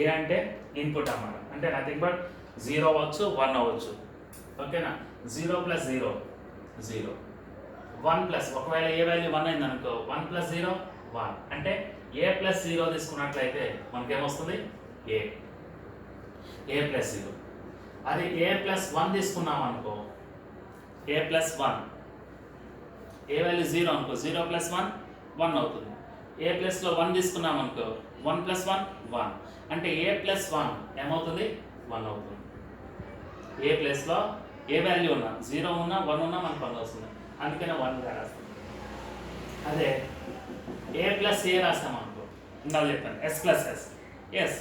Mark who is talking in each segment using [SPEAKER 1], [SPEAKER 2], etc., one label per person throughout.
[SPEAKER 1] ఏ అంటే ఇన్పుట్ అన్నమాట, అంటే నథింగ్ బట్ 0 అవ్వచ్చు 1 అవ్వచ్చు. ఓకేనా, 0 + 0 0, 1 ప్లస్ ఒకవేళ ఏ వాల్యూ 1 అయింది అనుకో 1 + 0 1, అంటే ఏ ప్లస్ 0 తీసుకున్నట్లయితే మనకేమొస్తుంది ఏ ప్లస్ 0. అది ఏ ప్లస్ 1 తీసుకున్నాం అనుకో ఏ ప్లస్ 1, ఏ వాల్యూ 0 అనుకో 0 + 1 1 అవుతుంది. ఏ ప్లస్లో 1 తీసుకున్నాం అనుకో 1 + 1 1, అంటే ఏ ప్లస్ 1 ఏమవుతుంది 1 అవుతుంది. ఏ ప్లేస్లో ఏ వాల్యూ ఉన్నా 0 ఉన్నా 1 ఉన్నా మనకు 1 వస్తుంది, అందుకనే 1 రాస్తాం. అదే ఏ ప్లస్ ఏ రాస్తాం అనుకో ఇందాక చెప్పాను yes plus yes yes,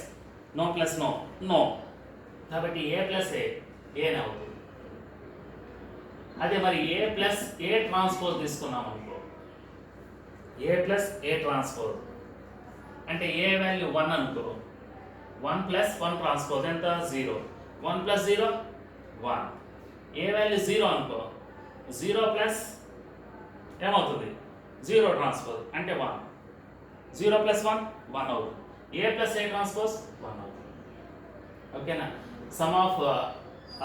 [SPEAKER 1] no plus no no, కాబట్టి ఏ ప్లస్ ఏనే అవుతుంది. అదే మరి ఏ ప్లస్ ఏ ట్రాన్స్పోజ్ తీసుకున్నాం అనుకో ఏ ప్లస్ ఏ ట్రాన్స్పోజ్, అంటే ఏ వాల్యూ 1 అనుకో 1 + 1 ట్రాన్స్పోజ్ ఎంత 0, 1 + 0 1, ఏ వాల్యూ 0 అనుకో 0 ప్లస్ ఏమవుతుంది 0 ట్రాన్స్పోజ్ అంటే 1, 0 + 1 1 అవుతుంది. ఏ ప్లస్ ఏ ట్రాన్స్పోజ్ 1 అవుతుంది. ఓకేనా, సమ్ ఆఫ్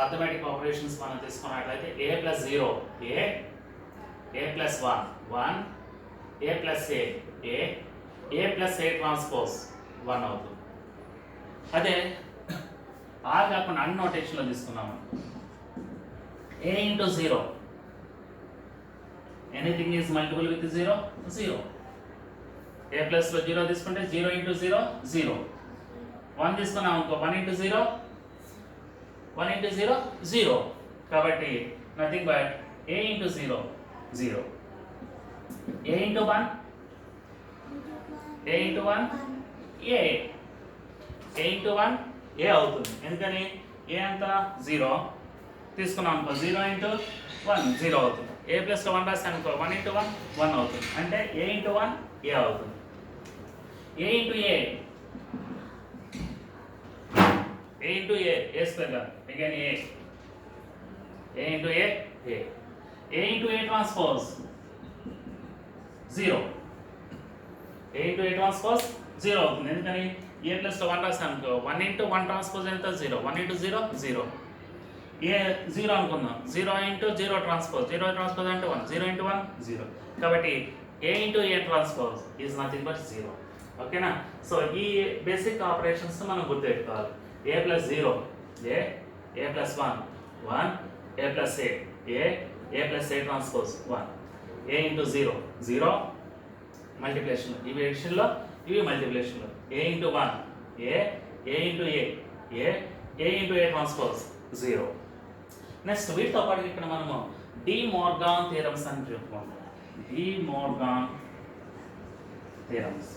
[SPEAKER 1] అర్థమెటిక్ ఆపరేషన్స్ మనం తీసుకున్నట్లయితే A plus 0 A plus 1 1, A plus A plus A transpose 1 అవుతుంది. అదే ఆ కాకుండా అన్ నోటేషన్లో తీసుకున్నాము A into 0, anything is multiple with 0 0, A ప్లస్లో 0 తీసుకుంటే 0 ఇంటూ 0 0, 1 తీసుకున్నాం అనుకో 1 ఇంటూ 0 1 ఇంటూ 0 0, కాబట్టి nothing but A into 0 0, A into 1 A into 1 A into 1 ఏ అవుతుంది. ఎందుకని ఏ అంతా 0 తీసుకున్నాం అనుకో 0 ఇంటూ 1 0 అవుతుంది. ఏ ప్లస్లో 1 రాస్తాను అనుకో 1 ఇంటూ 1 1 అవుతుంది, అంటే ఏ ఇంటూ 1 ఏ అవుతుంది. ఏ into A into A square కదా, again A into A into A transpose 0, A into A transpose 0 అవుతుంది. ఎందుకని ఏ ప్లస్లో 1 రాస్తాను అనుకో 1 ఇంటూ 1 ట్రాన్స్పోజ్ ఎంత 0, 1 ఇంటూ 0 0, ఏ 0 అనుకుందాం 0 ఇంటూ 0 ట్రాన్స్పోజ్ 0 ట్రాన్స్పోజ్ అంటే 1, 0 ఇంటూ 1 0, కాబట్టి A into A transpose is nothing but 0. ఓకేనా, సో ఈ బేసిక్ ఆపరేషన్స్ మనం గుర్తుపెట్టుకోవాలి. A plus 0 A plus 1 1, A plus A plus A transpose 1, A into 0 0 multiplication, ఇవి ఎడిషన్లో ఇవి మల్టిప్లికేషన్లో, A into 1 A into A into A transpose 0. Next వీటితో పాటు ఇక్కడ మనము డి మోర్గాన్ థియరమ్స్ అని చెప్పుకుంటాం. డి మోర్గాన్ థియరమ్స్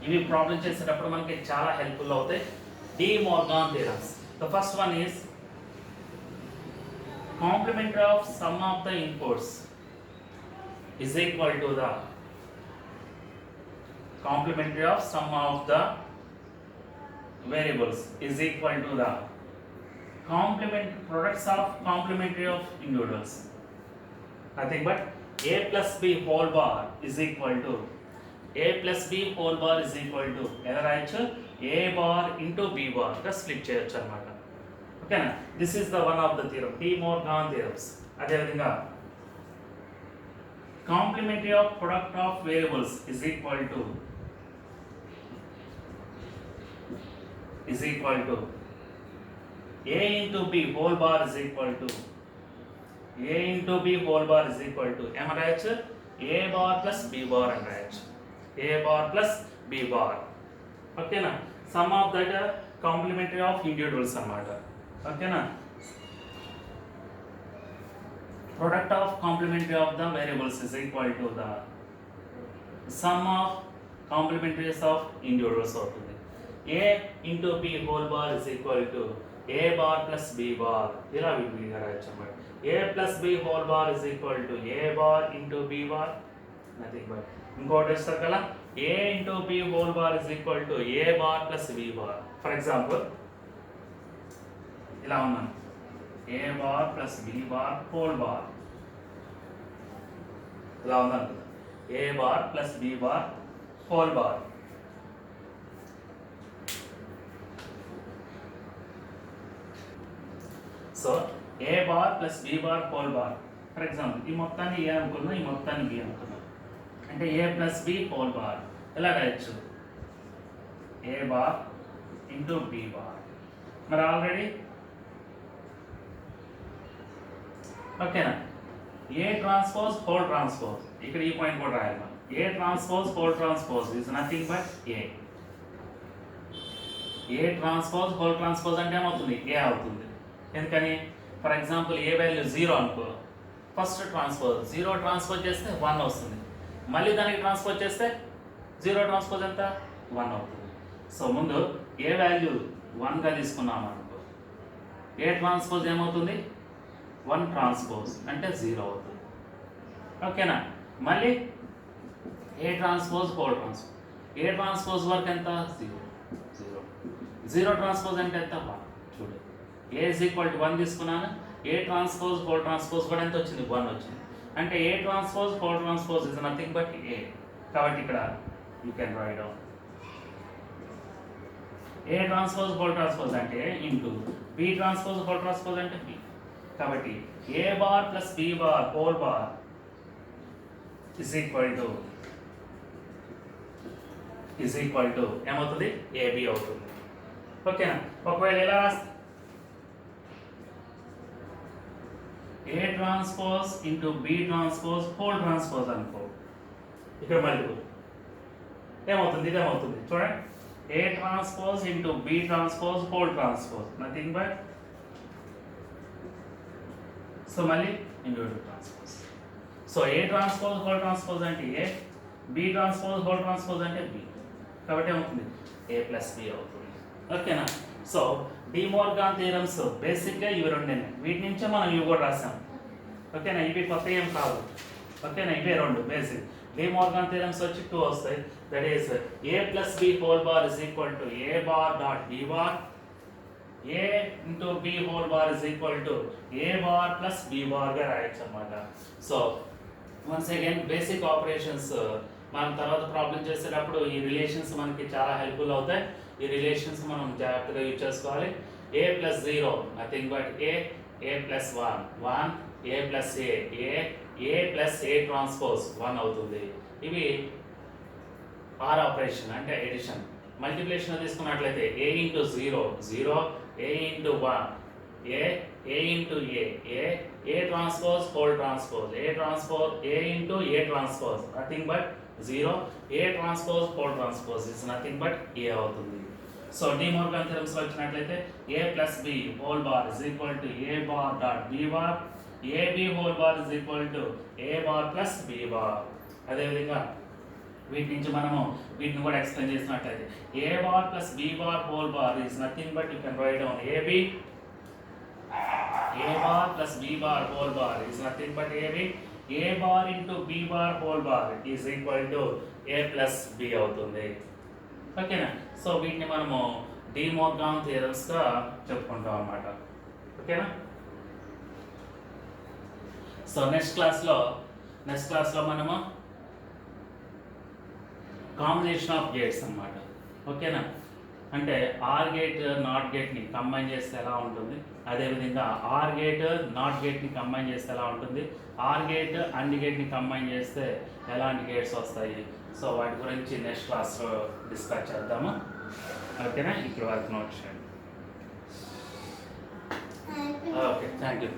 [SPEAKER 1] ఇవి ప్రాబ్లం చేసేటప్పుడు మనకి చాలా హెల్ప్ఫుల్ అవుతాయి. De Morgan theorems, the first one is complementary of sum of the inputs is equal to the complementary of sum of the variables is equal to the complement products of complementary of individuals. Nothing but a plus b whole bar is equal to a plus b whole bar is equal to ఎలా రాయొచ్చు a bar into b bar గా split చేయొచ్చు అన్నమాట. ఓకేనా, this is the one of the theorem, De Morgan theorems. అదేవిధంగా complementary of product of variables is equal to a into b whole bar is equal to a into b whole bar is equal to ఏమ రాయొచ్చు a bar plus b bar అని రాయొచ్చు, a bar plus b bar. ఓకేనా, sum of that complementary of individuals అన్నమాట. ఓకేనా, product of complementary of the variables is equal to the sum of complementaries of individuals అవుతుంది. a into b whole bar is equal to a bar plus b bar, ఇలా విడిగా రాయొచ్చు అన్నమాట. a plus b whole bar is equal to a bar into b bar, nothing but ఇంకోటి ఇస్తారు కదా a into b whole bar is equal to a bar plus b bar. For example ఇలా ఉన్నాను a bar plus b bar whole bar, ఇలా ఉందనుకుందా a bar plus b bar whole bar. So a bar plus B bar whole bar. For example ఈ మొత్తాన్ని a అనుకున్నాం, ఈ మొత్తాన్ని b అనుకున్నాం. అంటే a plus B whole bar ఎలా రాయొచ్చు? A bar into B bar. మరి ఆల్రెడీ ఓకేనా, ఏ ట్రాన్స్పోజ్ హోల్ ట్రాన్స్పోజ్, ఇక్కడ ఈ పాయింట్ కూడా రాయాలి మనం. ఏ transpose whole transpose is nothing but A. A transpose whole transpose అంటే ఏమవుతుంది? ఏ అవుతుంది. ఎందుకని? ఫర్ ఎగ్జాంపుల్ ఏ వాల్యూ 0 అనుకో, ఫస్ట్ ట్రాన్స్పోజ్ 0 ట్రాన్స్పోజ్ చేస్తే 1 వస్తుంది. మళ్ళీ దానికి ట్రాన్స్పోజ్ చేస్తే 0 ట్రాన్స్పోజ్ ఎంత? 1 అవుతుంది. సో ముందు ఏ వాల్యూ 1గా తీసుకున్నాం అనుకో, ఏ ట్రాన్స్పోజ్ ఏమవుతుంది? 1 ట్రాన్స్పోజ్ అంటే 0 అవుతుంది. ఓకేనా? మళ్ళీ ఏ transpose whole transpose, A transpose వరకు ఎంత? 0 ట్రాన్స్పోజ్ అంటే ఎంత? 1. చూడు, ఏ ఈజ్ ఈక్వల్ టు 1 తీసుకున్నాను, ఏ ట్రాన్స్పోజ్ హోల్ ట్రాన్స్పోజ్ కూడా ఎంత వచ్చింది? 1 వచ్చింది. అంటే A transpose whole transpose is nothing but A. కాబట్టి ఇక్కడ you can write down A transpose whole transpose అంటే into B transpose whole transpose అంటే బి. కాబట్టి A bar plus B bar whole bar is equal to ఏమవుతుంది? AB అవుతుంది. ఓకేనా? ఒకవేళ ఎలా రాస్తే A transpose into B transpose whole transpose అనుకో, ఇక్కడ మళ్ళీ ఏమవుతుంది? ఇదేమవుతుంది చూడండి, A transpose into B transpose whole transpose nothing but, so మళ్ళీ ఇండివిజువల్ ట్రాన్స్పోజ్. సో ఏ ట్రాన్స్పోజ్ హోల్ ట్రాన్స్పోజ్ అంటే ఏ, బి ట్రాన్స్పోజ్ హోల్ ట్రాన్స్పోజ్ అంటే బి. కాబట్టి ఏమవుతుంది? ఏ ప్లస్ బి అవుతుంది. ఓకేనా? సో డి మోర్గాన్ థీరమ్స్ బేసిక్గా ఇవి రెండేనే, వీటి నుంచే మనం ఇవి కూడా రాసాం. ఓకేనా? ఇవి కొత్త ఏం కాదు. ఓకేనా? ఇవే రెండు బేసిక్. డి మోర్గాన్ థీరమ్స్ వచ్చి 2 వస్తాయి. That is A plus B whole bar is equal to A bar dot B bar, A into B whole bar is equal to A bar plus B బార్గా రాయొచ్చు అనమాట. So once again basic operations మనం తర్వాత problem చేసేటప్పుడు ఈ relations మనకి చాలా helpful అవుతాయి. ఈ రిలేషన్స్ మనం జాగ్రత్తగా యూజ్ చేసుకోవాలి. A plus 0 nothing but A, A plus 1 A plus A plus A transpose 1 అవుతుంది. ఇవి ఆర్ ఆపరేషన్ అంటే ఎడిషన్. మల్టిప్లికేషన్ తీసుకున్నట్లయితే A into 0 A into 1 A into A transpose whole transpose, A into A transpose nothing but 0 A transpose whole transpose is nothing but A అవుతుంది. So De Morgan theorems వచ్చినట్లయితే A plus B whole bar is equal to A bar dot B bar, A B whole bar is equal to A bar plus B bar. అదేవిధంగా వీటి నుంచి మనము వీటిని కూడా explain చేసినట్లయితే A bar plus B bar whole bar is nothing but you can write down AB, A bar plus B bar whole bar is nothing but AB, A bar into B bar whole bar is equal to A plus B అవుతుంది. ఓకేనా? So వీటిని మనము De Morgan థియరమ్స్గా చెప్పుకుంటాం అన్నమాట. ఓకేనా? So next క్లాస్లో మనము combination of gates అన్నమాట. ఓకేనా? అంటే ఆర్ గేట్ నాట్ గేట్ని కంబైన్ చేస్తే ఎలా ఉంటుంది, అదేవిధంగా ఆర్ గేట్ నాట్ గేట్ని కంబైన్ చేస్తే ఎలా ఉంటుంది, ఆర్ గేట్ అండ్ గేట్ని కంబైన్ చేస్తే ఎలాంటి గేట్స్ వస్తాయి. సో వాటి గురించి నెక్స్ట్ క్లాస్లో డిస్కస్ చేద్దాము. ఓకేనా? ఇప్పుడు వరకు నోట్ చేయండి. Okay, thank you.